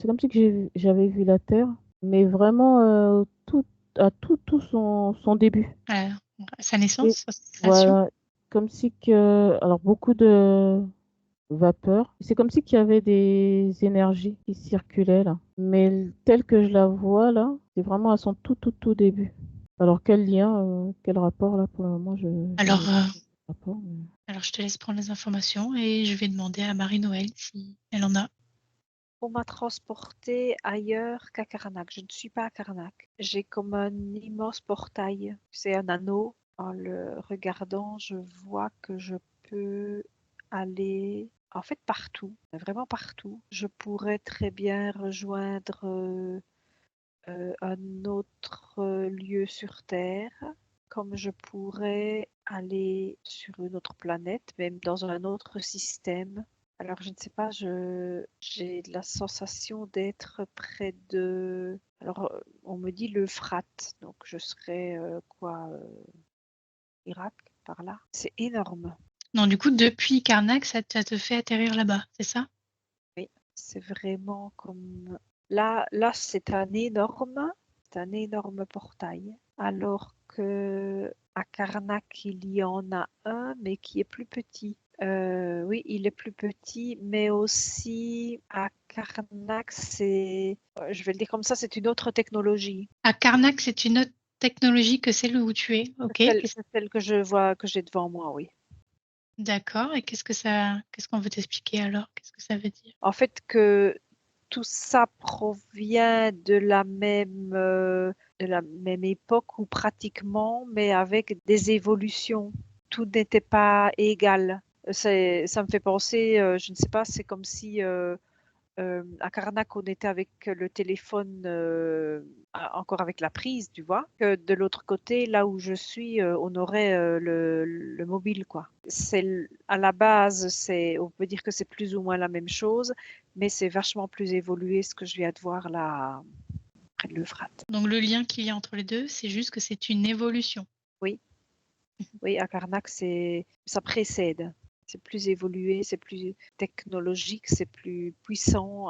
C'est comme si que j'avais vu la Terre, mais vraiment, tout son début. À sa Et naissance, sa création? voilà, comme si que alors beaucoup de vapeur. C'est comme si qu'il y avait des énergies qui circulaient là. Mais telle que je la vois là, c'est vraiment à son tout début. Alors quel lien, quel rapport là pour le moment, je Alors, n'ai pas de rapport. alors, je te laisse prendre les informations et je vais demander à Marie-Noël si elle en a. On m'a transportée ailleurs qu'à Karnak. Je ne suis pas à Karnak. J'ai comme un immense portail. C'est un anneau. En le regardant, je vois que je peux aller en fait partout, vraiment partout. Je pourrais très bien rejoindre un autre lieu sur Terre, comme je pourrais aller sur une autre planète, même dans un autre système. Alors, je ne sais pas, j'ai la sensation d'être près de... Alors, on me dit l'Euphrate, donc je serais Irak, par là. C'est énorme. Non, du coup, depuis Karnak, ça te fait atterrir là-bas, c'est ça? Oui, c'est vraiment comme... c'est un énorme portail. Alors que à Karnak, il y en a un, mais qui est plus petit. Oui, il est plus petit, mais aussi à Karnak, je vais le dire comme ça, c'est une autre technologie. À Karnak, c'est une autre technologie que celle où tu es. Ok. C'est celle que je vois, que j'ai devant moi, oui. D'accord. Et qu'est-ce qu'on veut t'expliquer alors? Qu'est-ce que ça veut dire? En fait, que tout ça provient de la même époque ou pratiquement, mais avec des évolutions. Tout n'était pas égal. Ça me fait penser, je ne sais pas, c'est comme si à Karnak, on était avec le téléphone, encore avec la prise, tu vois. Que de l'autre côté, là où je suis, on aurait le mobile, quoi. À la base, on peut dire que c'est plus ou moins la même chose, mais c'est vachement plus évolué ce que je viens de voir là, près de l'Euphrate. Donc le lien qu'il y a entre les deux, c'est juste que c'est une évolution. Oui, oui, à Karnak, ça précède. C'est plus évolué, c'est plus technologique, c'est plus puissant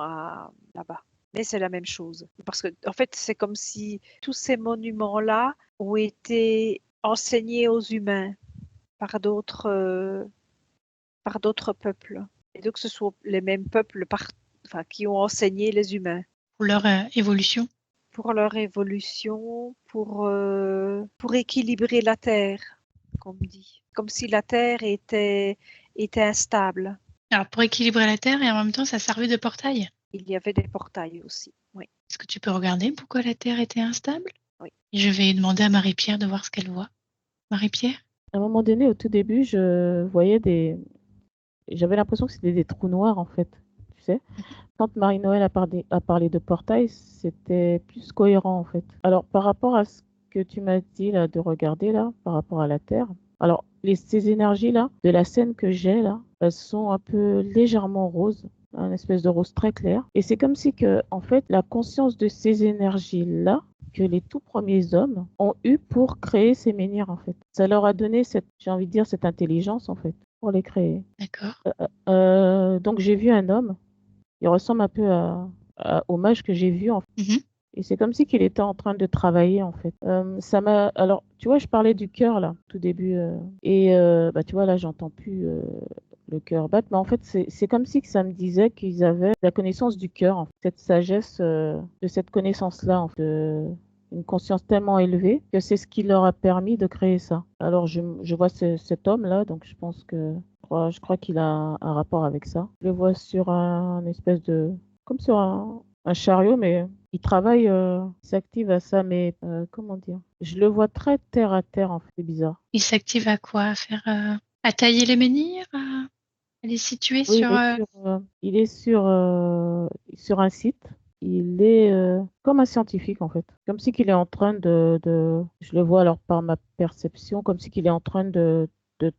là-bas. Mais c'est la même chose. Parce que, en fait, c'est comme si tous ces monuments-là ont été enseignés aux humains par par d'autres peuples. Et donc, ce sont les mêmes peuples enfin, qui ont enseigné les humains Pour leur évolution. pour leur évolution, pour équilibrer la Terre, comme dit. Comme si la Terre était instable. Alors pour équilibrer la Terre et en même temps, ça servait de portail. Il y avait des portails aussi. Oui, Est-ce que tu peux regarder pourquoi la Terre était instable? oui. Et je vais demander à Marie-Pierre de voir ce qu'elle voit. Marie-Pierre? À un moment donné, au tout début, je voyais j'avais l'impression que c'était des trous noirs en fait, tu sais. Quand Marie-Noël a parlé de portail, c'était plus cohérent en fait. Alors par rapport à ce que tu m'as dit là, de regarder là, par rapport à la Terre, alors ces énergies là, de la scène que j'ai là, elles sont un peu légèrement roses, un espèce de rose très clair. Et c'est comme si que, en fait, la conscience de ces énergies là, que les tout premiers hommes ont eu pour créer ces menhirs en fait. Ça leur a donné j'ai envie de dire, cette intelligence en fait, pour les créer. D'accord. Donc j'ai vu un homme, il ressemble un peu au mage que j'ai vu en fait. Mhm. Et c'est comme si qu'il était en train de travailler en fait. Alors, tu vois, je parlais du cœur là, tout début, bah tu vois là, j'entends plus le cœur battre, mais en fait c'est comme si que ça me disait qu'ils avaient la connaissance du cœur, en fait, cette sagesse de cette connaissance-là, en fait, une conscience tellement élevée que c'est ce qui leur a permis de créer ça. Alors je vois cet homme-là, donc je crois qu'il a un rapport avec ça. Je le vois sur un espèce de, comme sur un chariot, mais il travaille, il s'active à ça, mais comment dire? Je le vois très terre à terre, en fait, c'est bizarre. Il s'active à quoi? À faire, à tailler les menhirs? À les situer Oui, sur... il est sur un site. Il est comme un scientifique, en fait. Comme si qu'il est en train je le vois alors par ma perception, comme si qu'il est en train de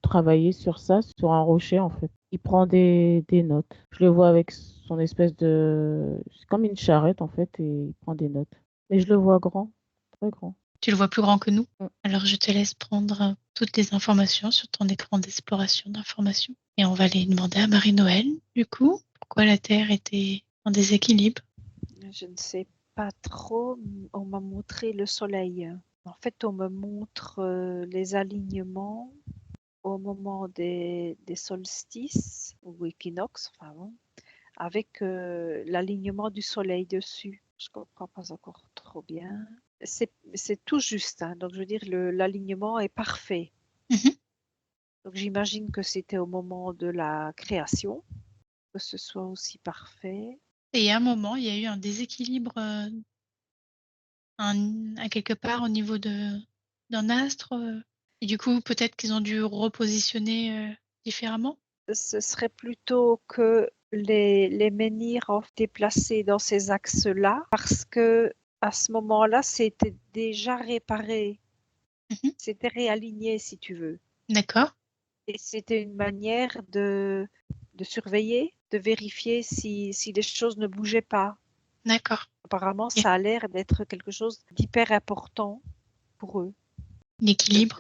travailler sur ça, sur un rocher, en fait. Il prend des notes. Je le vois avec son espèce c'est comme une charrette, en fait, et il prend des notes. Mais je le vois grand, très grand. Tu le vois plus grand que nous. Mm. Alors je te laisse prendre toutes les informations sur ton écran d'exploration d'informations. Et on va aller demander à Marie-Noël, du coup, pourquoi la Terre était en déséquilibre. Je ne sais pas trop. On m'a montré le soleil. En fait, on me montre les alignements au moment des solstices ou équinoxes, enfin bon, avec l'alignement du soleil dessus. Je ne comprends pas encore trop bien. C'est tout juste, hein. Donc je veux dire, l'alignement est parfait. Mhm. Donc j'imagine que c'était au moment de la création, que ce soit aussi parfait. Et à un moment, il y a eu un déséquilibre à quelque part au niveau d'un astre. Et du coup, peut-être qu'ils ont dû repositionner différemment. Ce serait plutôt que les menhirs ont été placés dans ces axes-là parce que à ce moment-là, c'était déjà réparé, Mhm. c'était réaligné si tu veux. D'accord. Et c'était une manière de surveiller, de vérifier si les choses ne bougeaient pas. D'accord. Apparemment, Ok. ça a l'air d'être quelque chose d'hyper important pour eux. L'équilibre.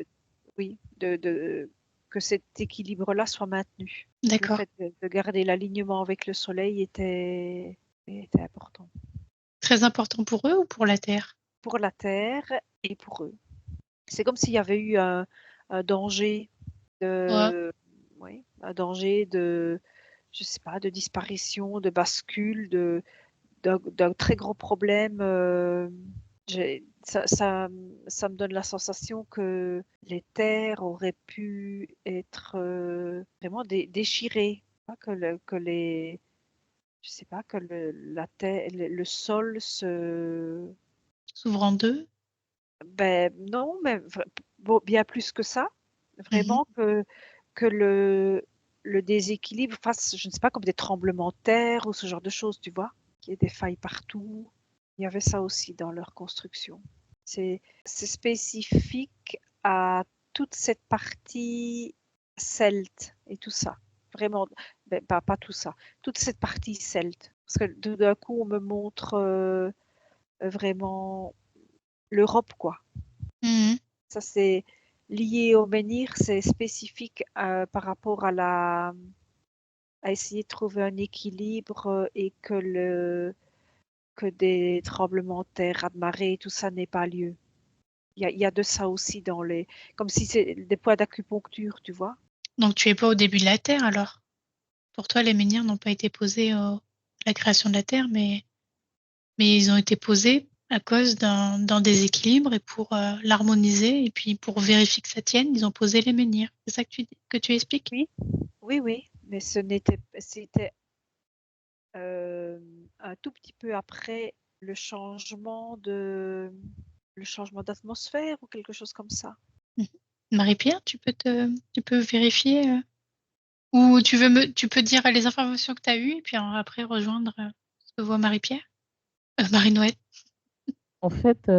Oui, que cet équilibre-là soit maintenu. Donc le D'accord. fait de garder l'alignement avec le soleil était important Très important pour eux ou pour la Terre? pour la Terre et pour eux. C'est comme s'il y avait eu un danger Ouais. oui, un danger je sais pas, de disparition, de bascule, d'un très gros problème. Ça me donne la sensation que les terres auraient pu être vraiment déchirées. Pas je sais pas, que la terre, le sol S'ouvrant d'eux. ben non, mais bien plus que ça. Mhm. Vraiment que le déséquilibre fasse, je ne sais pas, comme des tremblements de terre ou ce genre de choses, tu vois, qu'il y ait des failles partout. Il y avait ça aussi dans leur construction. C'est spécifique à toute cette partie celte et tout ça. Vraiment, ben, pas tout ça, toute cette partie celte. Parce que tout d'un coup, on me montre vraiment l'Europe, quoi. Mhm. Ça, c'est lié au menhir, c'est spécifique par rapport à essayer de trouver un équilibre et que des tremblements de terre, raz-de-marée, tout ça n'ait pas lieu. Il y a de ça aussi comme si c'est des points d'acupuncture, tu vois. Donc tu es pas au début de la Terre alors? Pour toi, les menhirs n'ont pas été posés à la création de la Terre, mais ils ont été posés à cause d'un déséquilibre et pour l'harmoniser et puis pour vérifier que ça tienne, ils ont posé les menhirs. C'est ça que tu expliques? Oui, oui, mais c'était un tout petit peu après le changement d'atmosphère ou quelque chose comme ça. Mhm. Marie-Pierre, tu peux vérifier ou tu peux dire les informations que tu as eues et puis après rejoindre ce que voit Marie-Pierre? Marie-Noël. En fait,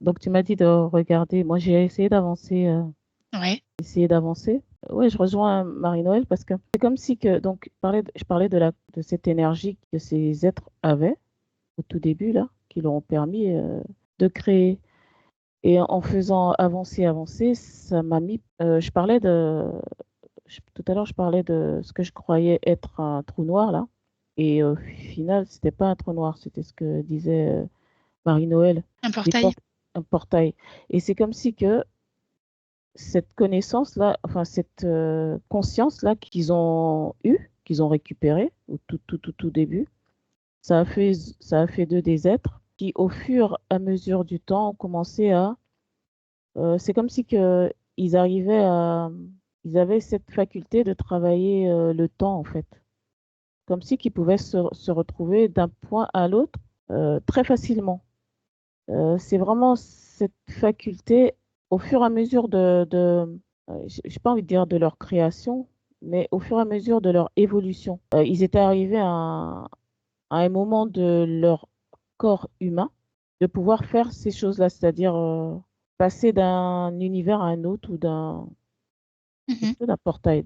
donc tu m'as dit de regarder, moi j'ai Ouais. essayé d'avancer. Oui, je rejoins Marie-Noël parce que c'est comme si que, donc, je parlais de cette énergie que ces êtres avaient au tout début, là, qui leur ont permis de créer. Et en faisant avancer, ça m'a mis, tout à l'heure, je parlais de ce que je croyais être un trou noir, là. Et au final, c'était pas un trou noir, c'était ce que disait Marie-Noël, Un des portail. portes, un portail. Et c'est comme si que cette connaissance-là, enfin cette conscience-là qu'ils ont récupérée au tout début, ça a fait d'eux des êtres qui, au fur et à mesure du temps, ont commencé à... c'est comme si que ils avaient cette faculté de travailler le temps, en fait. Comme si qu'ils pouvaient se retrouver d'un point à l'autre très facilement. C'est vraiment cette faculté, au fur et à mesure j'ai pas envie de dire de leur création, mais au fur et à mesure de leur évolution. Ils étaient arrivés à un moment de leur corps humain de pouvoir faire ces choses-là, c'est-à-dire passer d'un univers à un autre ou Mhm. d'un portail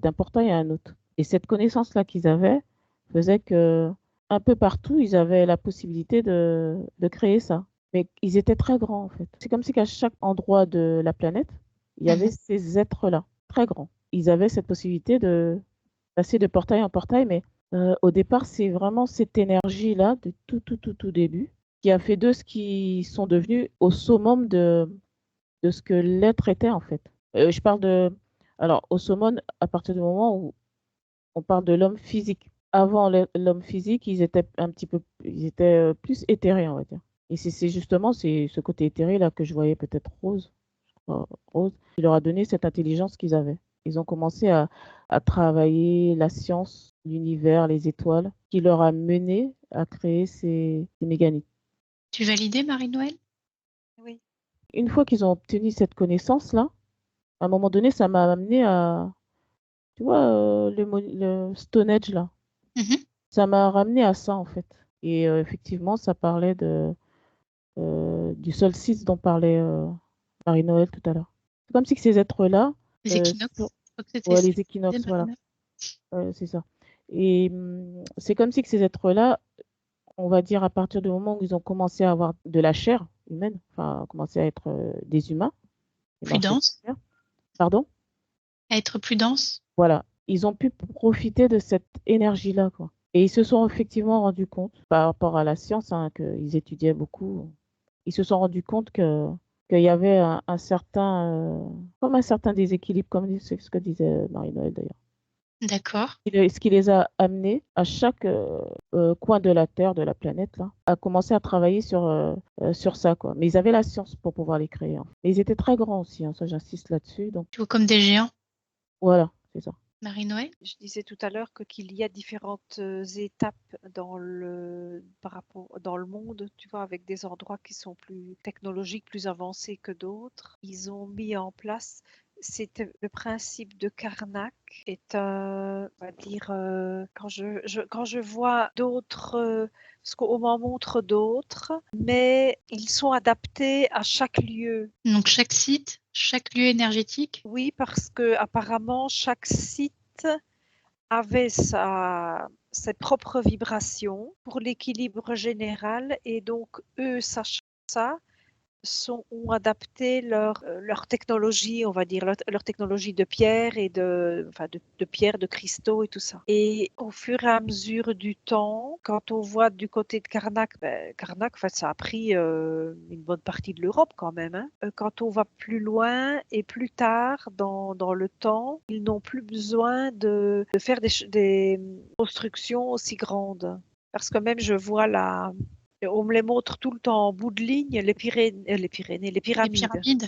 à un autre. Et cette connaissance-là qu'ils avaient faisait que un peu partout, ils avaient la possibilité de créer ça. Mais ils étaient très grands en fait. C'est comme si qu'à chaque endroit de la planète, il y avait Mhm. ces êtres-là, très grands. Ils avaient cette possibilité de passer de portail en portail, mais Au départ, c'est vraiment cette énergie-là de tout début qui a fait d'eux ce qu'ils sont devenus au summum de ce que l'être était, en fait. Je parle de alors au summum à partir du moment où on parle de l'homme physique. Avant l'homme physique, ils étaient, plus éthérés, on va dire et c'est justement c'est ce côté éthéré là que je voyais peut-être rose, qui leur a donné cette intelligence qu'ils avaient. Ils ont commencé à travailler la science, l'univers, les étoiles, qui leur a mené à créer ces méganites. Tu validais, Marie-Noël? Oui. Une fois qu'ils ont obtenu cette connaissance-là, à un moment donné, ça m'a amené à tu vois, le Stone Age là? Mhm. Ça m'a ramené à ça, en fait et effectivement, ça parlait du solstice dont parlait, Marie-Noël tout à l'heure. C'est comme si que ces êtres-là, Les équinoxes. sur Je crois que c'était ouais, ça les que disait équinoxes, voilà, Marie-Noël. c'est ça et c'est comme si que ces êtres-là, on va dire à partir du moment où ils ont commencé à avoir de la chair humaine, enfin, commencé à être, des humains et Plus marcher sur dense. terre. Pardon? À être plus dense. Voilà, ils ont pu profiter de cette énergie-là, quoi et ils se sont effectivement rendus compte, par rapport à la science, hein, qu'ils étudiaient beaucoup, ils se sont rendus compte qu'il y avait un certain, comme un certain déséquilibre, comme c'est ce que disait Marie-Noël d'ailleurs. D'accord. Ce qui les a amenés à chaque, coin de la terre, de la planète là, à commencer à travailler sur ça, quoi. Mais ils avaient la science pour pouvoir les créer, hein. Et ils étaient très grands aussi, hein, ça j'insiste là-dessus, donc Tu vois, comme des géants. voilà, c'est ça. Marie-Noël? Je disais tout à l'heure qu'il y a différentes étapes par rapport dans le monde, tu vois, avec des endroits qui sont plus technologiques, plus avancés que d'autres. Ils ont mis en place, c'était le principe de Karnak est un, on va dire, quand je vois d'autres, parce qu'on m'en montre d'autres, mais ils sont adaptés à chaque lieu. Donc chaque site, chaque lieu énergétique. Oui, parce que apparemment chaque site avait ses propres vibrations pour l'équilibre général et donc eux, sachant ça, ont adapté leur technologie, on va dire, leur technologie de pierre et enfin de pierre, de cristaux et tout ça. Et au fur et à mesure du temps, quand on voit du côté de Karnak, Karnak, en fait, ça a pris une bonne partie de l'Europe quand même, hein. Quand on va plus loin et plus tard dans le temps, ils n'ont plus besoin de faire des constructions aussi grandes. Parce que même je vois on me les montre tout le temps en bout de ligne, les Pyrénées, les Les pyramides. pyramides.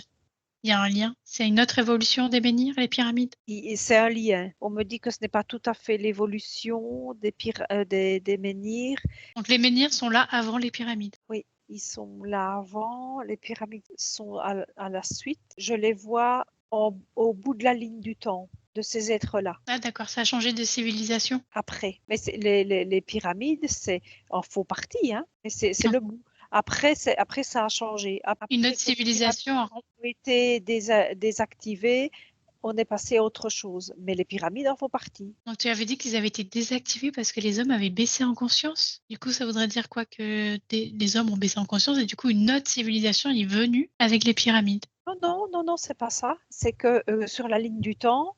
Il y a un lien. C'est une autre évolution des menhirs, les pyramides. Et c'est un lien. On me dit que ce n'est pas tout à fait l'évolution des menhirs. Donc les menhirs sont là avant les pyramides. Oui, ils sont là avant, les pyramides sont à la suite. Je les vois au bout de la ligne du temps de ces êtres-là. Ah d'accord, ça a changé de civilisation. Après, mais les pyramides, c'est en faux partie, hein. Mais c'est Non. le bout. Après, ça a changé. Après Une autre que les pyramides civilisation. ont été désactivées, on est passé à autre chose. Mais les pyramides en font partie. Donc tu avais dit qu'ils avaient été désactivés parce que les hommes avaient baissé en conscience. Du coup, ça voudrait dire quoi? Que les hommes ont baissé en conscience et du coup, une autre civilisation est venue avec les pyramides. Non, c'est pas ça. C'est que sur la ligne du temps,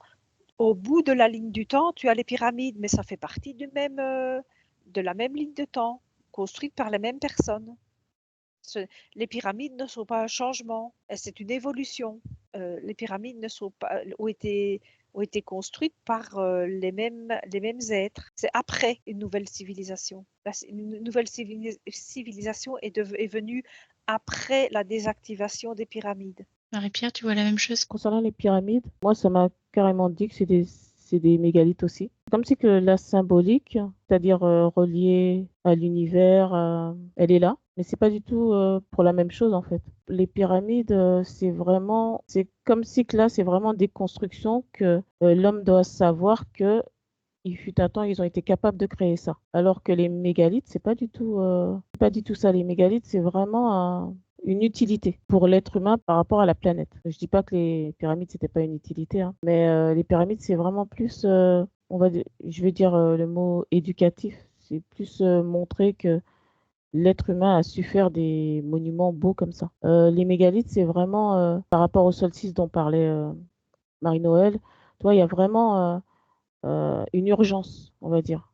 au bout de la ligne du temps, tu as les pyramides, mais ça fait partie de la même ligne de temps, construite par les mêmes personnes. Les pyramides ne sont pas un changement, c'est une évolution. Les pyramides ne sont pas, ont été construites par les mêmes êtres. C'est après une nouvelle civilisation. Une nouvelle civilisation est venue après la désactivation des pyramides. Marie-Pierre, tu vois la même chose? Concernant les pyramides, moi, ça m'a carrément dit que c'est des mégalithes aussi. Comme si que la symbolique, c'est-à-dire reliée à l'univers, elle est là, mais c'est pas du tout pour la même chose en fait. Les pyramides, c'est comme si que là, c'est vraiment des constructions que l'homme doit savoir que il fut un temps, ils ont été capables de créer ça. Alors que les mégalithes, c'est pas du tout ça. Les mégalithes, c'est vraiment une utilité pour l'être humain par rapport à la planète. Je dis pas que les pyramides, c'était pas une utilité, hein, mais les pyramides, c'est vraiment plus, je vais dire le mot éducatif. C'est plus montrer que l'être humain a su faire des monuments beaux comme ça. Les mégalithes, c'est vraiment par rapport au solstice dont parlait Marie-Noël. Tu vois, il y a vraiment une urgence, on va dire.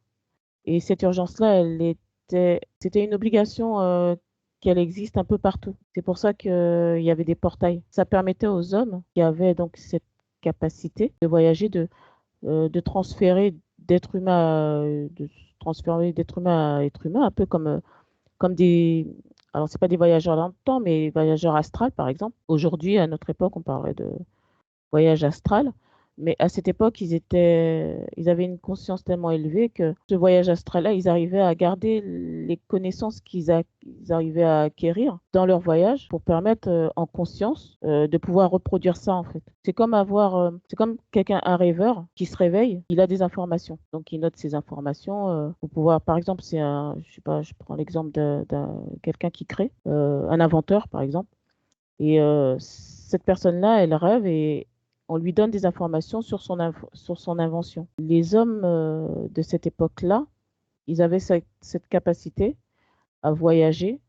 Et cette urgence-là, c'était une obligation qu'elle existe un peu partout. C'est pour ça qu'il y avait des portails. Ça permettait aux hommes qui avaient donc cette capacité de voyager, de transférer d'être humain, de transférer d'être humain à être humain, un peu comme des, alors c'est pas des voyageurs dans le temps, mais voyageurs astrales, par exemple. Aujourd'hui, à notre époque, on parlerait de voyage astral. Mais à cette époque, ils avaient une conscience tellement élevée que ce voyage astral-là, ils arrivaient à garder les connaissances ils arrivaient à acquérir dans leur voyage pour permettre en conscience de pouvoir reproduire ça en fait. C'est comme quelqu'un, un rêveur qui se réveille, il a des informations. Donc il note ces informations pour pouvoir, par exemple, je sais pas, je prends l'exemple d'un quelqu'un qui crée, un inventeur par exemple. Et cette personne-là, elle rêve et on lui donne des informations sur son invention. Les hommes de cette époque-là, ils avaient cette capacité à voyager,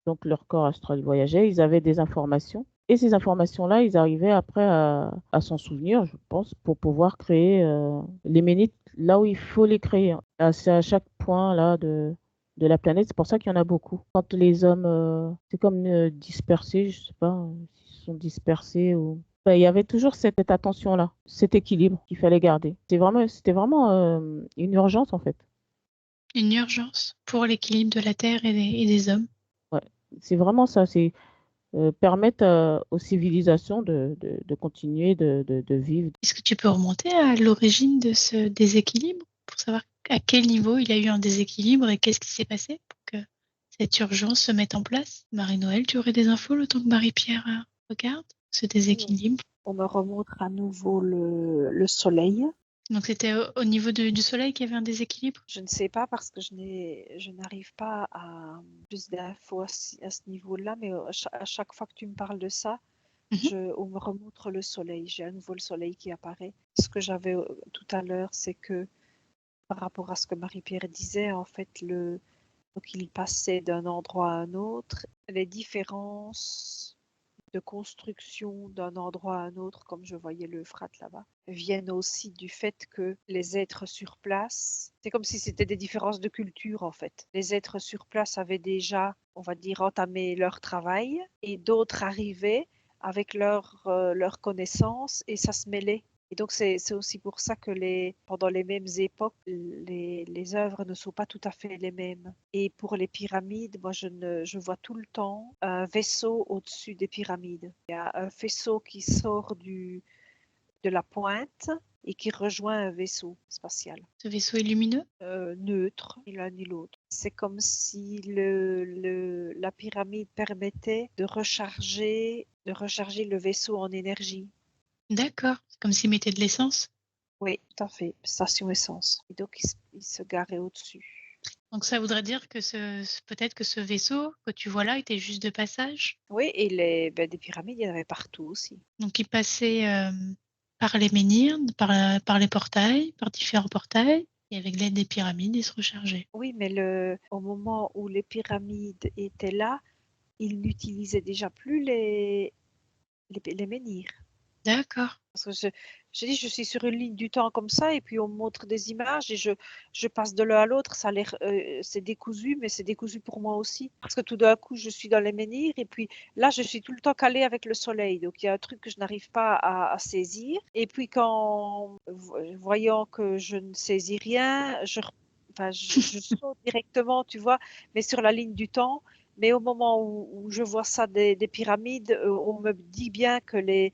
donc leur corps astral voyageait, ils avaient des informations. Et ces informations-là, ils arrivaient après à s'en souvenir, je pense, pour pouvoir créer les ménites là où il faut les créer, hein. C'est à chaque point là de la planète. C'est pour ça qu'il y en a beaucoup. Quand les hommes, c'est comme dispersés, je sais pas s'ils sont dispersés ou. Ben, il y avait toujours cette attention-là, cet équilibre qu'il fallait garder. C'était vraiment une urgence en fait. Une urgence pour l'équilibre de la Terre et des hommes. Ouais, c'est vraiment ça. C'est permettre aux civilisations de continuer de vivre. Est-ce que tu peux remonter à l'origine de ce déséquilibre pour savoir à quel niveau il y a eu un déséquilibre et qu'est-ce qui s'est passé pour que cette urgence se mette en place? Marie-Noël, tu aurais des infos le temps que Marie-Pierre regarde ce déséquilibre? On me remonte à nouveau le soleil. Donc c'était au niveau du soleil qu'il y avait un déséquilibre? Je ne sais pas parce que je n'arrive pas à plus d'infos à ce niveau-là, mais à chaque fois que tu me parles de ça, on me remonte le soleil. J'ai à nouveau le soleil qui apparaît. Ce que j'avais tout à l'heure, c'est que par rapport à ce que Marie-Pierre disait, en fait, donc il passait d'un endroit à un autre. Les différences de construction d'un endroit à un autre, comme je voyais l'Euphrate là-bas, viennent aussi du fait que les êtres sur place, c'est comme si c'était des différences de culture en fait. Les êtres sur place avaient déjà, on va dire, entamé leur travail et d'autres arrivaient avec leurs connaissances et ça se mêlait. Et donc, c'est aussi pour ça que pendant les mêmes époques, les œuvres ne sont pas tout à fait les mêmes. Et pour les pyramides, moi, je vois tout le temps un vaisseau au-dessus des pyramides. Il y a un vaisseau qui sort de la pointe et qui rejoint un vaisseau spatial. Ce vaisseau est lumineux? Neutre, ni l'un ni l'autre. C'est comme si la pyramide permettait de recharger le vaisseau en énergie. D'accord, c'est comme s'il mettait de l'essence. Oui, tout à fait. Station essence. Et donc, il se garait au-dessus. Donc ça voudrait dire que peut-être que ce vaisseau que tu vois là était juste de passage? Oui, et des pyramides, il y en avait partout aussi. Donc il passait par les menhirs, par les portails, par différents portails, et avec l'aide des pyramides, il se rechargeait. Oui, mais au moment où les pyramides étaient là, ils n'utilisaient déjà plus les menhirs. D'accord. Parce que je suis sur une ligne du temps comme ça, et puis on me montre des images, et je passe de l'un à l'autre, ça a l'air, c'est décousu, mais c'est décousu pour moi aussi. Parce que tout d'un coup, je suis dans les menhirs, et puis là, je suis tout le temps calée avec le soleil. Donc, il y a un truc que je n'arrive pas à saisir. Et puis, voyant que je ne saisis rien, je saute directement, tu vois, mais sur la ligne du temps. Mais au moment où je vois ça des pyramides, on me dit bien que les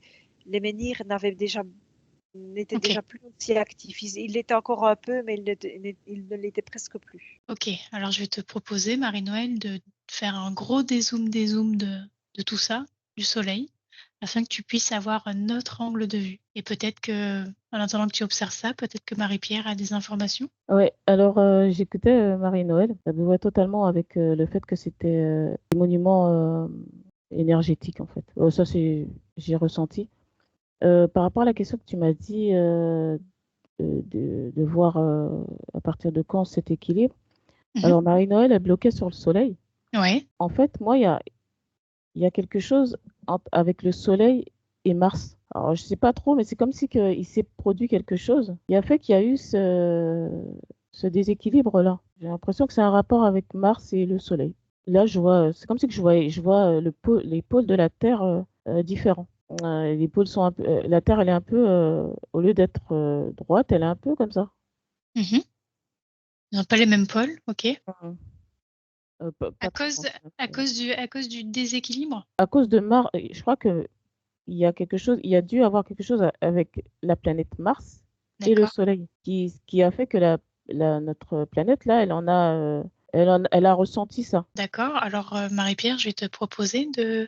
menhirs n'étaient déjà plus aussi actifs. Il l'était encore un peu, mais il ne l'était presque plus. Ok, alors je vais te proposer, Marie-Noël, de faire un gros dézoom de tout ça, du soleil, afin que tu puisses avoir un autre angle de vue. Et peut-être que, en attendant que tu observes ça, peut-être que Marie-Pierre a des informations. Ouais, alors j'écoutais Marie-Noël, ça me voit totalement avec le fait que c'était des monuments énergétiques en fait. Ça, j'ai ressenti. Par rapport à la question que tu m'as dit de voir à partir de quand cet équilibre. Alors Marie-Noël est bloquée sur le soleil. Ouais. En fait, moi, il y a quelque chose avec le soleil et Mars. Alors, je sais pas trop, mais c'est comme si il s'est produit quelque chose. Il y a fait qu'il y a eu ce déséquilibre-là. J'ai l'impression que c'est un rapport avec Mars et le Soleil. Là, c'est comme si que je vois les pôles de la Terre différents. Les pôles sont la Terre, elle est un peu, au lieu d'être droite, elle est un peu comme ça. Mhm. Ils n'ont pas les mêmes pôles, ok. Mhm. Pas À trop, cause, en fait. à cause du déséquilibre. À cause de Mars, je crois que il y a dû avoir quelque chose avec la planète Mars et le D'accord. Soleil qui a fait que notre planète là, elle a ressenti ça. D'accord. Alors, Marie-Pierre, je vais te proposer de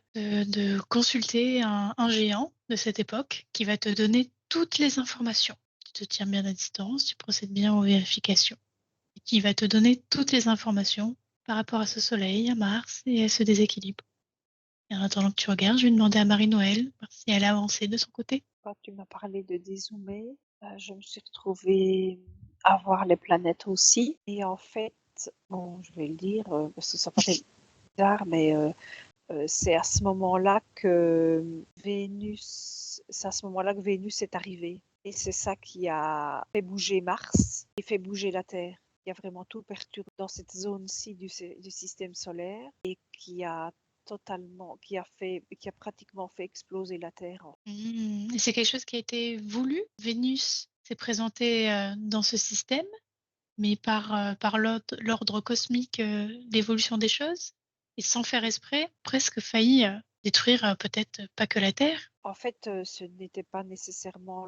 consulter un géant de cette époque qui va te donner toutes les informations. Tu te tiens bien à distance, tu procèdes bien aux vérifications. Et qui va te donner toutes les informations par rapport à ce soleil, à Mars et à ce déséquilibre. Et en attendant que tu regardes, je vais demander à Marie-Noël voir si elle a avancé de son côté. Quand tu m'as parlé de dézoomer, je me suis retrouvée à voir les planètes aussi. Et en fait, bon, je vais le dire parce que ça paraît bizarre, mais c'est à ce moment-là que c'est à ce moment-là que Vénus est arrivée. Et c'est ça qui a fait bouger Mars et fait bouger la Terre. Il y a vraiment tout perturbé dans cette zone-ci du système solaire et qui a pratiquement fait exploser la Terre. Et c'est quelque chose qui a été voulu. Vénus s'est présentée dans ce système, mais par l'ordre cosmique, l'évolution des choses, et sans faire exprès, presque failli détruire peut-être pas que la Terre. En fait, ce n'était pas nécessairement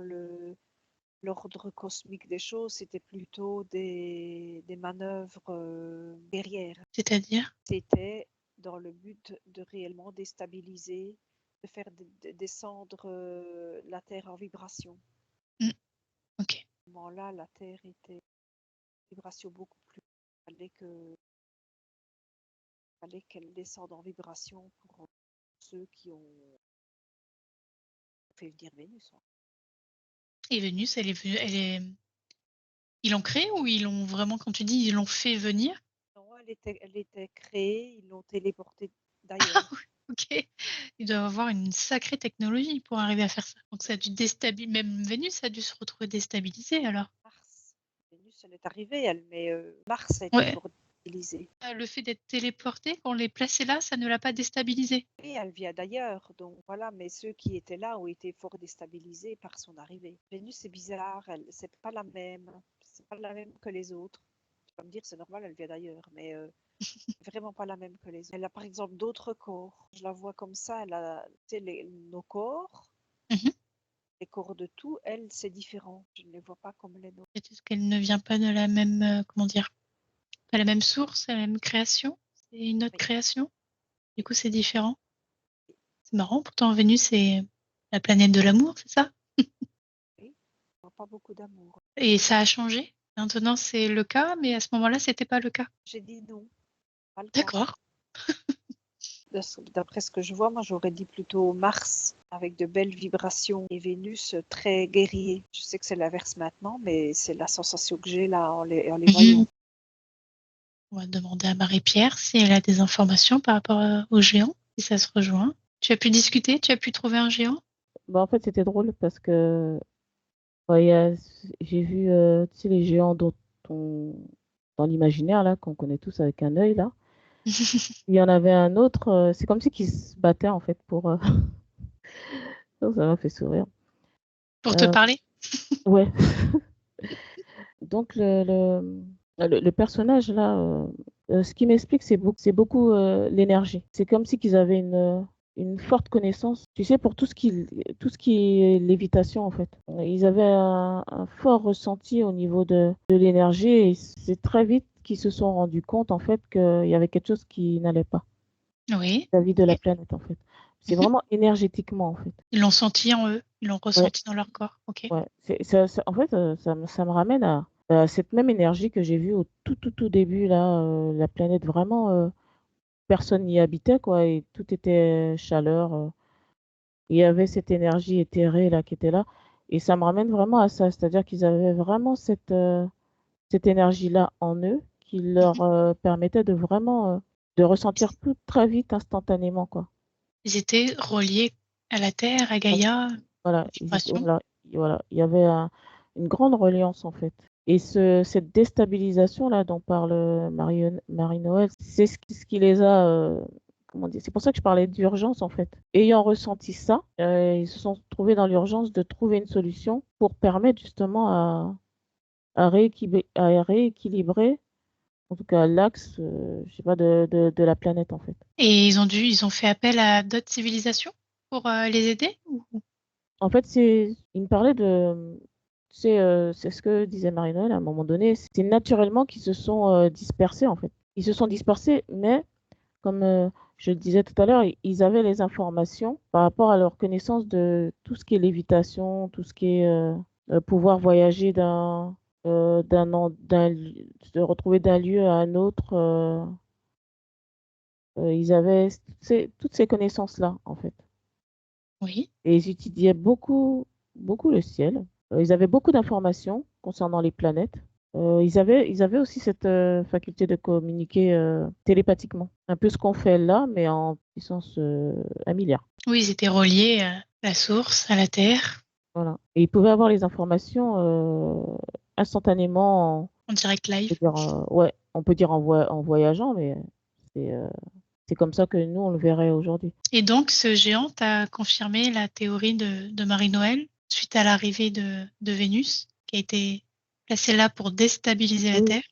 l'ordre cosmique des choses, c'était plutôt des manœuvres guerrières. C'est-à-dire, C'était dans le but de réellement déstabiliser, de faire descendre la Terre en vibration. hmm, ok. À ce moment-là, la Terre était en vibration beaucoup plus. Il fallait qu'elle descende en vibration pour ceux qui ont fait venir Vénus. Et Vénus, ils l'ont créée ou ils l'ont vraiment, comme tu dis, ils l'ont fait venir? Non, elle était créée, ils l'ont téléportée d'ailleurs. Ok. Ils doivent avoir une sacrée technologie pour arriver à faire ça. Donc ça a dû déstabiliser, même Vénus a dû se retrouver déstabilisée alors. Mars. Vénus, elle est arrivée, elle, mais Mars a été Ouais. fort déstabilisé. Le fait d'être téléporté, qu'on l'ait placé là, ça ne l'a pas déstabilisé. Et elle vient d'ailleurs, donc voilà, mais ceux qui étaient là ont été fort déstabilisés par son arrivée. Vénus, c'est bizarre, c'est pas la même, c'est pas la même que les autres. Tu vas me dire, c'est normal, elle vient d'ailleurs, mais vraiment pas la même que les autres. Elle a par exemple d'autres corps. Je la vois comme ça, elle a, tu sais, nos corps, Mhm. les corps de tout, elle, c'est différent. Je ne les vois pas comme les nôtres. Peut-être qu'elle ne vient pas de la même, comment dire, pas la même source, la même création. C'est une autre Oui, création. Du coup, c'est différent. C'est marrant. Pourtant, Vénus, c'est la planète de l'amour, c'est ça? oui, je vois pas beaucoup d'amour. Et ça a changé. Maintenant, c'est le cas, mais à ce moment-là, c'était pas le cas. J'ai dit non, pas le cas. D'accord. D'après ce que je vois, moi j'aurais dit plutôt Mars avec de belles vibrations et Vénus très guerrier. Je sais que c'est l'inverse maintenant, mais c'est la sensation que j'ai là en les voyant. Mhm. On va demander à Marie-Pierre si elle a des informations par rapport au géant, si ça se rejoint. Tu as pu discuter, tu as pu trouver un géant? Bah, en fait, c'était drôle parce que ouais, j'ai vu tu sais, les géants on- dans l'imaginaire là qu'on connaît tous avec un œil là. Il y en avait un autre, c'est comme si qu'ils se battaient en fait pour. Ça m'a fait sourire. Pour te Euh, parler? ouais. Donc le personnage là, ce qui m'explique, c'est beaucoup l'énergie. C'est comme si qu'ils avaient une forte connaissance, tu sais, pour tout ce qui est lévitation en fait. Ils avaient un fort ressenti au niveau de l'énergie et c'est très vite qu'ils se sont rendus compte en fait qu'il y avait quelque chose qui n'allait pas Oui. vis-à-vis de la Ok. planète en fait. C'est Mhm. vraiment énergétiquement en fait. Ils l'ont senti en eux, ils l'ont Ouais, ressenti dans leur corps. Ok. ouais. En fait, ça me ramène à cette même énergie que j'ai vue au tout, tout, tout début, là, la planète vraiment, personne n'y habitait, quoi, et tout était chaleur. Il y avait cette énergie éthérée, là, qui était là. Et ça me ramène vraiment à ça, c'est-à-dire qu'ils avaient vraiment cette énergie-là en eux qui Mhm. leur permettait de vraiment de ressentir tout très vite, instantanément, quoi. Ils étaient reliés à la Terre, à Ouais. Gaïa, Voilà, vibration. voilà, il y avait une grande reliance, en fait. Et cette déstabilisation-là dont parle Marie-Noël, c'est ce qui les a, comment dire? C'est pour ça que je parlais d'urgence, en fait. Ayant ressenti ça, ils se sont trouvés dans l'urgence de trouver une solution pour permettre justement à rééquilibrer, en tout cas l'axe, je sais pas, de la planète, en fait. Et ils ont fait appel à d'autres civilisations pour les aider En fait, il me parlait de, c'est ce que disait Marie-Noël à un moment donné, c'est naturellement qu'ils se sont, dispersés, en fait. Ils se sont dispersés, mais comme, je le disais tout à l'heure, ils avaient les informations par rapport à leur connaissance de tout ce qui est lévitation, tout ce qui est, pouvoir voyager d'un lieu, se retrouver d'un lieu à un autre, ils avaient toutes ces connaissances-là, en fait. Oui. Et ils étudiaient beaucoup, beaucoup le ciel. Ils avaient beaucoup d'informations concernant les planètes. Ils avaient aussi cette, faculté de communiquer, télépathiquement. Un peu ce qu'on fait là, mais en puissance, 1 000 000 000. Oui, ils étaient reliés à la source, à la Terre, Voilà, et ils pouvaient avoir les informations, instantanément, en direct on peut live. dire, ouais, on peut dire en voyageant, mais c'est, heu, c'est comme ça que nous, on le verrait aujourd'hui. Et donc, ce géant a confirmé la théorie de Marie-Noël suite à l'arrivée de Vénus, qui a été placée là pour déstabiliser la Oui. Terre.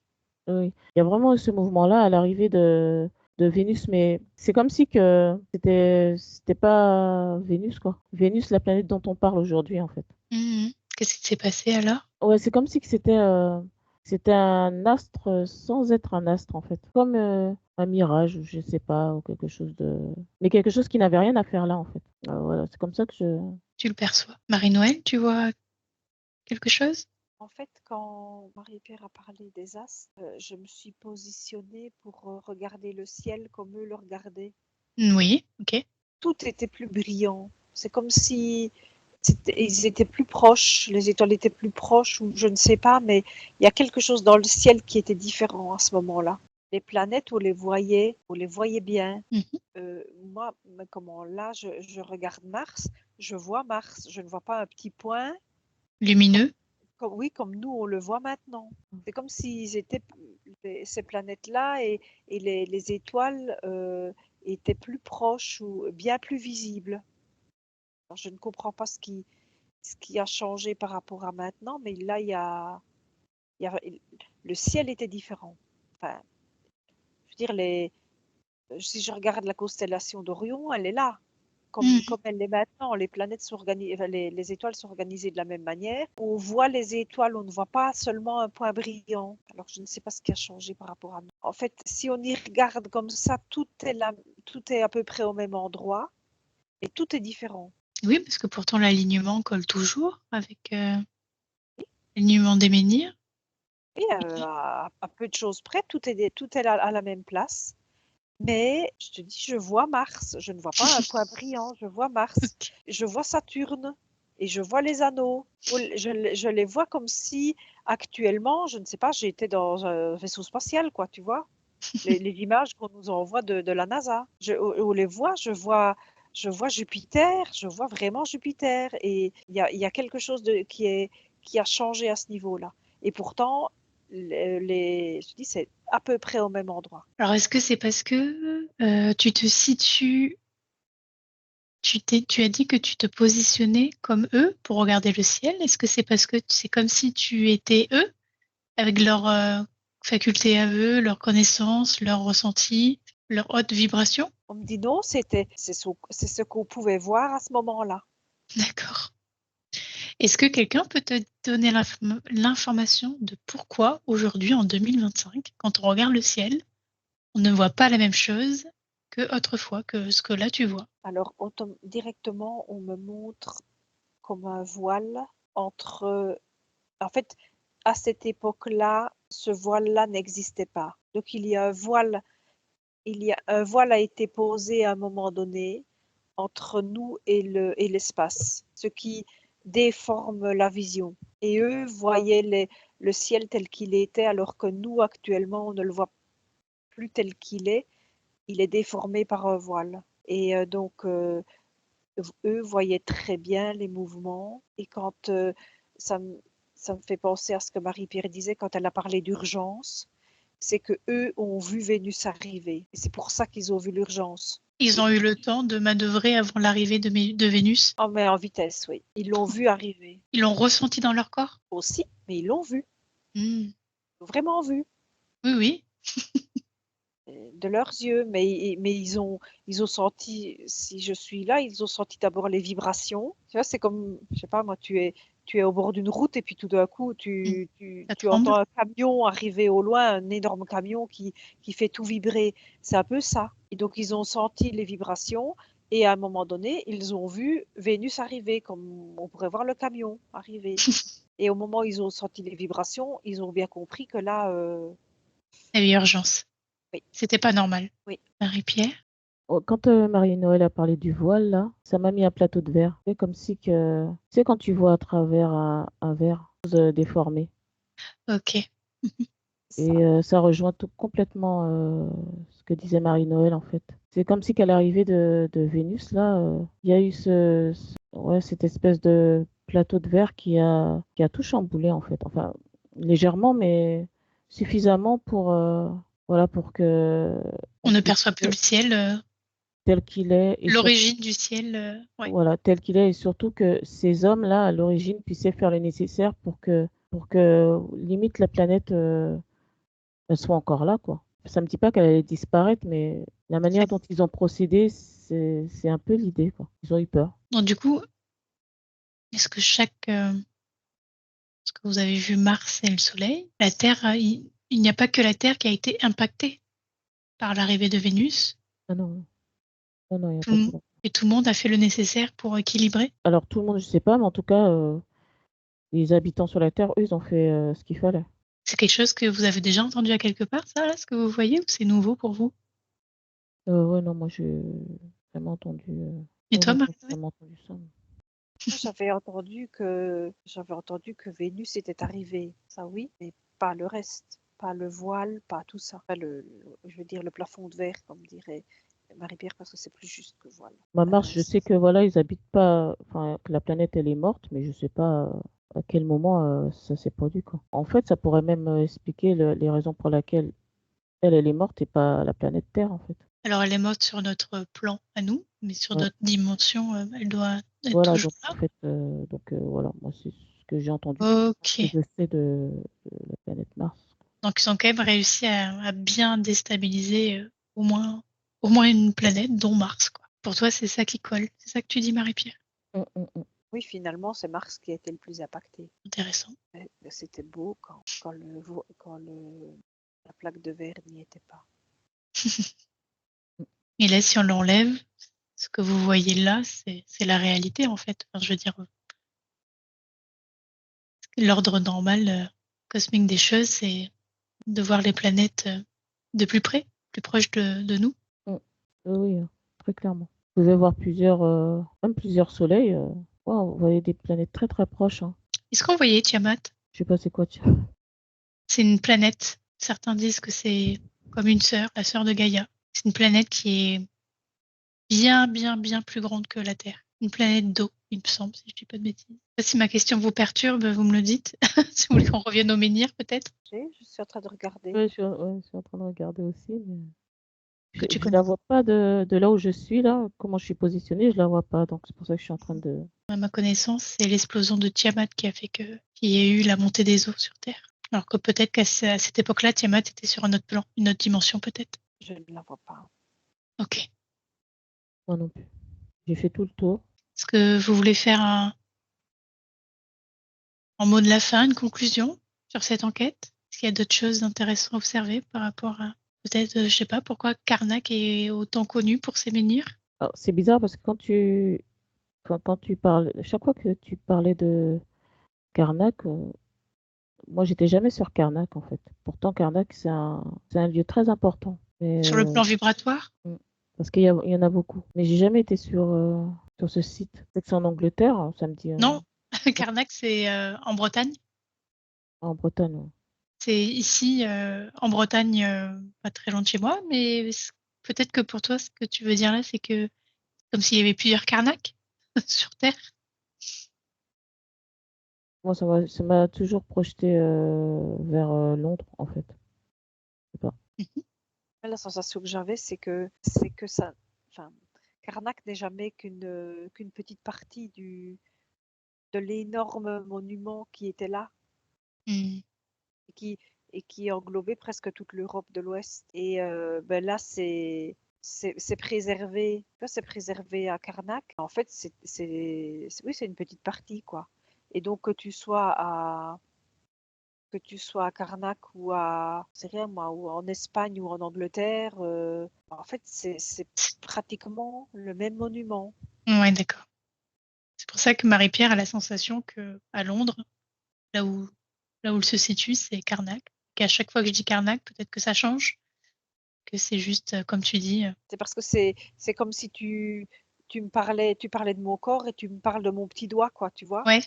Oui, il y a vraiment eu ce mouvement-là à l'arrivée de Vénus, mais c'est comme si que c'était pas Vénus, quoi. Vénus, la planète dont on parle aujourd'hui, en fait. Mhm. Qu'est-ce qui s'est passé alors? Ouais, c'est comme si que c'était un astre, sans être un astre, en fait. Comme, un mirage, ou je sais pas, ou quelque chose qui n'avait rien à faire là, en fait. Voilà, c'est comme ça que je Tu le perçois. Marie-Noël, tu vois quelque chose? En fait, quand Marie-Pierre a parlé des astres, je me suis positionnée pour regarder le ciel comme eux le regardaient. Oui, ok. Tout était plus brillant. C'est comme si ils étaient plus proches, les étoiles étaient plus proches, ou je ne sais pas, mais il y a quelque chose dans le ciel qui était différent à ce moment-là. Les planètes, on les voyait bien. Mhm. Moi, comment là, je regarde Mars, je vois Mars, je ne vois pas un petit point Lumineux. oui, comme nous, on le voit maintenant. C'est comme s'ils étaient, ces planètes-là et les étoiles étaient plus proches ou bien plus visibles. Alors, je ne comprends pas ce qui a changé par rapport à maintenant, mais là, le ciel était différent. Enfin, je veux dire, si je regarde la constellation d'Orion, elle est là. Mhm. Comme elle l'est maintenant, les planètes enfin, les étoiles sont organisées de la même manière. On voit les étoiles, on ne voit pas seulement un point brillant. Alors je ne sais pas ce qui a changé par rapport à nous. En fait, si on y regarde comme ça, tout est à peu près au même endroit et tout est différent. Oui, parce que pourtant l'alignement colle toujours avec l'alignement des menhirs. Et à peu de choses près, tout est à la même place. Mais je te dis, je vois Mars, je ne vois pas un point brillant, je vois Mars, Ok. je vois Saturne et je vois les anneaux. Je les vois comme si actuellement, je ne sais pas, j'étais dans un vaisseau spatial, quoi, tu vois. Les images qu'on nous envoie de la NASA. On les voit, je vois Jupiter, je vois vraiment Jupiter. Et il y a quelque chose qui a changé à ce niveau-là. Et pourtant, je dis, c'est à peu près au même endroit. Alors, est-ce que c'est parce que tu te situes, tu as dit que tu te positionnais comme eux pour regarder le ciel? Est-ce que c'est parce que c'est comme si tu étais eux, avec leurs facultés à eux, leurs connaissances, leurs ressentis, leurs hautes vibrations? On me dit non, c'est ce qu'on pouvait voir à ce moment-là. D'accord. Est-ce que quelqu'un peut te donner l'information de pourquoi aujourd'hui, en 2025, quand on regarde le ciel, on ne voit pas la même chose que autrefois, que ce que là tu vois? Alors, directement, on me montre comme un voile entre. En fait, à cette époque-là, ce voile-là n'existait pas. Donc, il y a un voile a été posé à un moment donné entre nous et l'espace, ce qui déforme la vision. Et eux voyaient le ciel tel qu'il était, alors que nous, actuellement, on ne le voit plus tel qu'il est. Il est déformé par un voile. Et eux voyaient très bien les mouvements. Et quand ça ça me fait penser à ce que Marie-Pierre disait quand elle a parlé d'urgence. C'est que eux ont vu Vénus arriver. Et c'est pour ça qu'ils ont vu l'urgence. Ils ont eu le temps de manœuvrer avant l'arrivée de Vénus. Oh, mais en vitesse, oui. Ils l'ont vu arriver Ils l'ont ressenti dans leur corps. aussi, mais ils l'ont vu. Hmm. Ils l'ont vraiment vu. Oui, oui. De leurs yeux, mais ils ont senti, si je suis là, ils ont senti d'abord les vibrations. Tu vois, c'est comme, je sais pas moi, tu es au bord d'une route et puis tout d'un coup, tu Ça entends tremble. un camion arriver au loin, un énorme camion qui fait tout vibrer. C'est un peu ça. Et donc, ils ont senti les vibrations et à un moment donné, ils ont vu Vénus arriver, comme on pourrait voir le camion arriver. Et au moment où ils ont senti les vibrations, ils ont bien compris que là, Il y avait urgence. oui, C'était pas normal. oui. Marie-Pierre. Oh, quand Marie-Noël a parlé du voile, là, ça m'a mis un plateau de verre. C'est comme si que... Tu sais, quand tu vois à travers un verre déformé. Ok. ça. Et ça rejoint tout complètement ce que disait Marie-Noël, en fait. C'est comme si qu'à l'arrivée de Vénus, là, il y a eu ouais, cette espèce de plateau de verre qui a tout chamboulé, en fait. Enfin, légèrement, mais suffisamment pour, voilà, pour que On on ne puisse perçoit plus le ciel, tel qu'il est et surtout l'origine du ciel. Ouais. voilà, tel qu'il est, et surtout que ces hommes-là, à l'origine, puissaient faire le nécessaire pour que limite la planète elle soit encore là, quoi. Ça me dit pas qu'elle allait disparaître, mais la manière dont ils ont procédé, c'est un peu l'idée, quoi. Ils ont eu peur. Donc du coup, est-ce que est-ce que vous avez vu Mars et le Soleil, la Terre, il n'y a pas que la Terre qui a été impactée par l'arrivée de Vénus. Ah non, non, non, il n'y a Tout pas le que monde- Et tout le monde a fait le nécessaire pour équilibrer. Alors tout le monde, je sais pas, mais en tout cas, les habitants sur la Terre, eux, ils ont fait ce qu'il fallait. C'est quelque chose que vous avez déjà entendu à quelque part, ça, là, ce que vous voyez, ou c'est nouveau pour vous? Ouais, non, moi j'ai vraiment entendu. Et Ouais, toi, non, moi, j'ai Marie-Noël? vraiment entendu ça. Moi, j'avais entendu que Vénus était arrivée. Ça, oui, mais pas le reste. Pas le voile, pas tout ça. Pas je veux dire le plafond de verre, comme dirait Marie-Pierre, parce que c'est plus juste que voile. Mars, je sais que voilà, ils habitent pas, enfin, que la planète elle est morte, mais je sais pas à quel moment ça s'est produit, quoi. En fait, ça pourrait même expliquer les raisons pour lesquelles elle est morte et pas la planète Terre, en fait. Alors, elle est morte sur notre plan à nous, mais sur Ouais. notre dimension, elle doit être Voilà, toujours donc en là. fait, voilà, moi c'est ce que j'ai entendu, ce que Ok. je sais de la planète Mars. Donc, ils ont quand même réussi à bien déstabiliser au moins une planète, dont Mars, quoi. Pour toi, c'est ça qui colle. C'est ça que tu dis, Marie-Pierre? Hum, hum, hum. Oui, finalement, c'est Mars qui a été le plus impacté. Intéressant. Mais c'était beau quand la plaque de verre n'y était pas. Et là, si on l'enlève, ce que vous voyez là, c'est la réalité, en fait. Enfin, je veux dire, l'ordre normal cosmique des choses, c'est de voir les planètes de plus près, plus proches de nous. Hum. Oui, très clairement. Vous pouvez voir même plusieurs soleils. Wow, vous voyez des planètes très très proches, hein. Est-ce qu'on voyait Tiamat? Je sais pas c'est quoi, tiens. C'est une planète. Certains disent que c'est comme une sœur, la sœur de Gaïa. C'est une planète qui est bien, bien, bien plus grande que la Terre. Une planète d'eau, il me semble, si je ne dis pas de bêtises. Si ma question vous perturbe, vous me le dites. Si vous voulez qu'on revienne aux menhirs, peut-être, Je suis en train de regarder. Ouais, je suis en train de regarder aussi, mais que tu je connais. la vois pas de là où je suis là, comment je suis positionnée, je la vois pas, donc c'est pour ça que je suis en train de. À ma connaissance, c'est l'explosion de Tiamat qui a fait qu'il y ait eu la montée des eaux sur Terre. Alors que peut-être qu'à cette époque-là, Tiamat était sur un autre plan, une autre dimension peut-être. Je ne la vois pas. Ok. Moi non plus. J'ai fait tout le tour. Est-ce que vous voulez faire en mot de la fin, une conclusion sur cette enquête? Est-ce qu'il y a d'autres choses intéressantes à observer par rapport à peut-être, je sais pas, pourquoi Karnak est autant connu pour ses menhirs? Alors, c'est bizarre parce que quand tu parles, chaque fois que tu parlais de Karnak, moi j'étais jamais sur Karnak en fait. Pourtant Karnak c'est un lieu très important. Mais, Sur le plan vibratoire? mm, parce il y en a beaucoup. Mais j'ai jamais été sur ce site. C'est que c'est en Angleterre, hein, ça me dit Non, Karnak, c'est en Bretagne. en Bretagne. Ouais. C'est ici, en Bretagne, pas très loin de chez moi, mais peut-être que pour toi, ce que tu veux dire là, c'est que comme s'il y avait plusieurs Karnak sur Terre. Moi, ça m'a toujours projeté vers Londres, en fait. Je sais pas. Mhm. La sensation que j'avais, c'est que ça, enfin, Karnak n'est jamais qu'une petite partie de l'énorme monument qui était là Mm. et qui englobait presque toute l'Europe de l'Ouest. Et là, c'est préservé. Là, c'est préservé à Karnak. En fait, oui, c'est une petite partie, quoi. Et donc, que tu sois à Karnak ou c'est rien moi, ou en Espagne ou en Angleterre, en fait, c'est pratiquement le même monument. Ouais, d'accord. C'est pour ça que Marie-Pierre a la sensation que à Londres, là où, là où elle se situe, c'est Karnak. Qu'à chaque fois que je dis Karnak, peut-être que ça change, que c'est juste, comme tu dis. C'est parce que c'est comme si tu parlais de mon corps et tu me parles de mon petit doigt, quoi, tu vois, Ouais,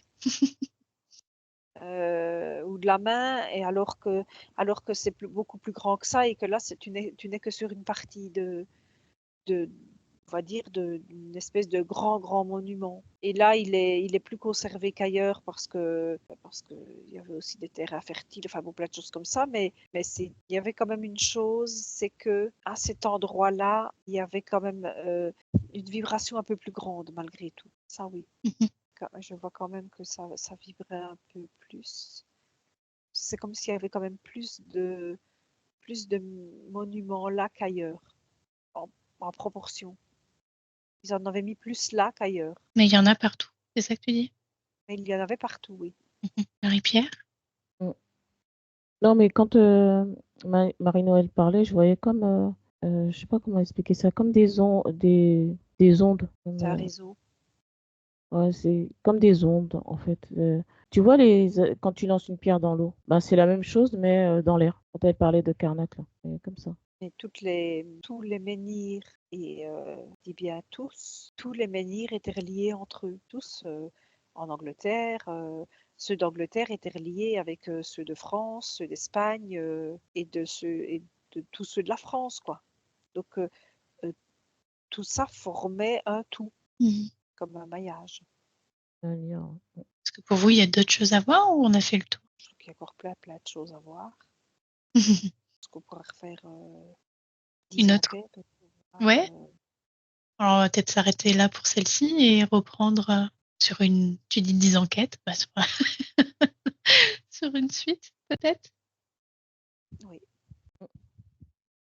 ou de la main, et alors que c'est beaucoup plus grand que ça, et que là, tu n'es que sur une partie de, on va dire, d'une espèce de grand monument. Et là, il est plus conservé qu'ailleurs parce que il y avait aussi des terres infertiles, enfin bon, plein de choses comme ça. Mais il y avait quand même une chose, c'est que à cet endroit-là, il y avait quand même une vibration un peu plus grande malgré tout. Ça, oui. Mhm. Je vois quand même que ça vibrait un peu plus. C'est comme s'il y avait quand même plus de monuments là qu'ailleurs, en, en proportion. Ils en avaient mis plus là qu'ailleurs. Mais il y en a partout. C'est ça que tu dis? Mais il y en avait partout, oui. Mhm. Marie-Pierre? Mm. Non, mais quand Marie-Noël parlait, je voyais comme, je sais pas comment expliquer ça, comme des ondes. C'est un réseau. Ouais, c'est comme des ondes, en fait. Tu vois, quand tu lances une pierre dans l'eau, ben, c'est la même chose, mais dans l'air. Quand elle parlait de Karnak, là, c'est comme ça. Et tous les menhirs, et je dis bien tous les menhirs étaient reliés entre eux. Tous en Angleterre. Ceux d'Angleterre étaient reliés avec ceux de France, ceux d'Espagne et de tous ceux de la France, quoi. Donc euh, tout ça formait un tout, Mhm. comme un maillage. Un lien. Est-ce que pour vous, il y a d'autres choses à voir ou on a fait le tour? Je trouve qu'il y a encore plein de choses à voir. Parce qu'on pourrait refaire 10 Une autre? enquêtes. Ouais. Alors, on va peut-être s'arrêter là pour celle-ci et reprendre sur une. Tu dis 10 enquêtes, bah, sur une suite, peut-être? Oui.